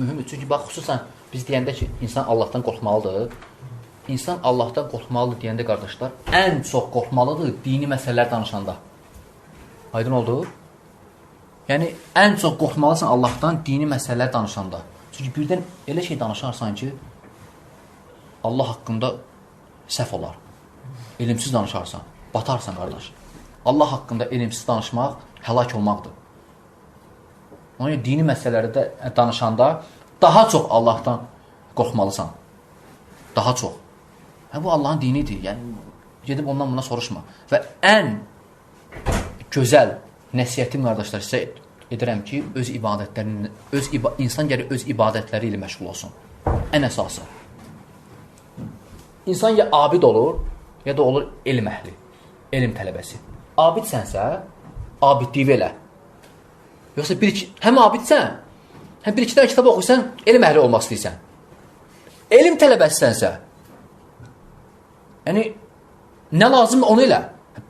mühümdür. Çünki bax, xüsusən biz deyəndə ki, insan Allahdan qorxmalıdır. İnsan Allahdan qorxmalıdır deyəndə, qardaşlar, ən çox qorxmalıdır dini məsələlər danışanda. Aydın oldu? Yəni, ən çox qorxmalısan Allahdan dini məsələlər danışanda. Çünki birdən elə şey danışarsan ki, Allah haqqında səhv olar. Elmsiz danışarsan, batarsan, qardaş. Allah haqqında elmsiz danışmaq həlak olmaqdır. Ona görə dini məsələlərdə danışanda daha çox Allahdan qorxmalısan. Daha çox. Bu Allahın dinidir. Yəni, gedib ondan buna soruşma. Və ən gözəl nəsiyyətim, qardaşlar, sizə edirəm ki, insan gəlir öz ibadətləri ilə məşğul olsun. Ən əsası. İnsan ya abid olur, ya da olur elm əhli, elm tələbəsi. Abidsənsə, abidliyi elə. Yoxsa həm abidsən, həm bir-iki dənə kitab oxuysan, elm əhli olmaq istəyirsən. Elm tələbəsisənsə, yəni, nə lazım onu elə.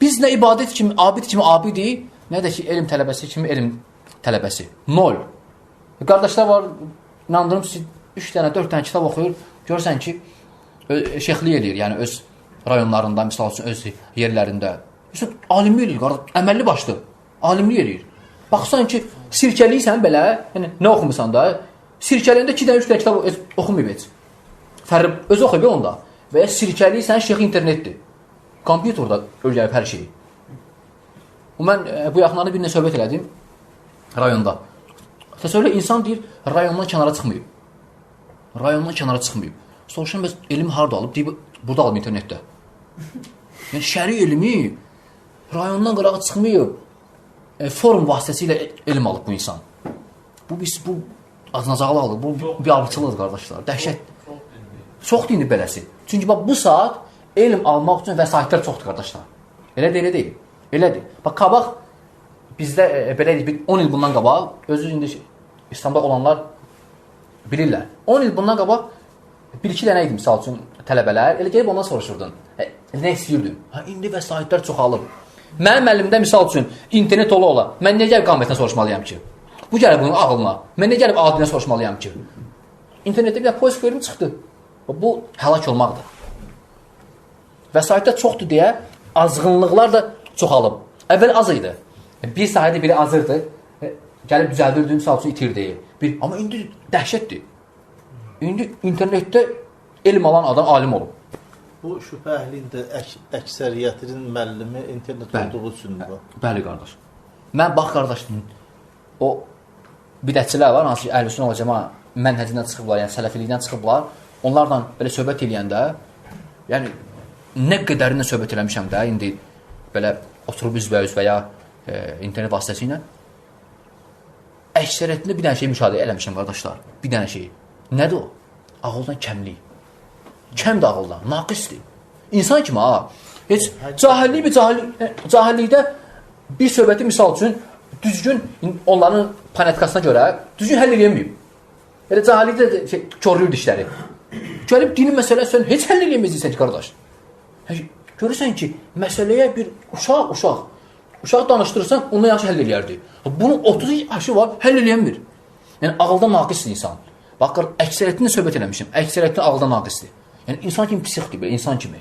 Biz nə ibadət kimi, abid kimi abidik, nə də ki, elm tələbəsi kimi elm tələbəsi. 0. Qardaşlar var, inandırım siz 3 dənə, 4 dənə kitab oxuyur, görürsən ki, şeyxlik edir, yəni öz rayonlarında, misal üçün öz yerlərində. Alimlik edir, qardaş, əməlli başdır, alimlik edir. Baxsan ki, sirkəliysən belə, yəni, nə oxumusan da, sirkəliyəndə 2 dənə, 3 dənə kitab oxumayıb heç. Fərri özü oxuyub onda. Və ya sirkəliysən, şeyx internetdir. Kompüterdə öyrənib hər şeyi. Mən bu yaxınlarda birinə söhbət elədim rayonda. Təsəvvürlə, insan deyir, rayondan kənara çıxmayıb. Rayondan kənara çıxmayıb. Soruşan, bəs elmi harada alıb? Deyib, burada alıb internetdə. Yəni, şəri elmi rayondan qırağa çıxmayıb. Forum vasitəsilə elm alıb bu insan. Bu acınacaqlıqdır, bu biabırçılıqdır, qardaşlar. Dəhşət. Çox dinli beləsi. Çünki bu saat elm almaq üçün vəsaitlər çoxdur, qardaşlar. Elədir, elə deyil. Elədir. Bax, qabaq bizdə, belə deyil, 10 il bundan qabaq, özü indi İslamda olanlar bilirlər. 10 il bundan qabaq 1-2 dənə idi, misal üçün, tələbələr. Elə gəlib ondan soruşurdun. Nə istəyirdin? İndi vəsaitlər çoxalıb. Mənim əlimdə, misal üçün, internet ola. Mən nə gəlib qamətdən soruşmalıyam ki? Bu gəlib bunun ağılına. Mən nə gəlib adilə soruşmalıyam ki? İnternetdə bir də polis verim çıxdı. Bu həlak olmaqdır. Vəsaitlər çoxdur deyə azğınlıqlar da çoxalıb. Əvvəl az idi. Bir sahədə biri azırdı. Gəlib düzəldirdi, misal üçün itirdi. Amma indi dəhşətdir. İndi internetdə elm alan adam alim olub. Bu şübhə əhlində əksəriyyətinin müəllimi internet olduğu üçündür. Bəli, qardaş. Mən bax, qardaş, o bidətçilər var, hansı ki, əhl-i-sünnə və cəma mənhəcindən çıxıblar, yəni sələfilikdən çıxıblar. Onlarla belə söhbət eləyəndə, yəni, nə qədərinə söhbət eləmişəm də, indi belə oturub üzbəüz və ya internet vasitəsi ilə, əksəriyyətində bir dənə şey müşahidə eləmişəm, qardaşlar. Bir dənə şey. Nədir o? Ağıldan kəmlik. Kəmdir ağıldan, naqisdir. İnsan kimi, heç cahillikdə bir söhbəti, misal üçün, düzgün onların planetkasına görə düzgün həll eləyəməyib. Elə cahillikdə körlüyür dişləri. Gəlib dini məsələsən, heç həll eləyəməyəcəksən ki, qardaş. Görürsən ki, məsələyə bir uşaq danışdırırsan, ondan yaxşı həll eləyərdi. Bunun 30 yaşı var, həll eləyəmir. Yəni, ağıldan naqisdir insan. Bax, əksəriyyətini söhbət eləmişim. Əksəriyyətini ağıldan naqisdir. Yəni, insan kimi psixdir, belə, insan kimi.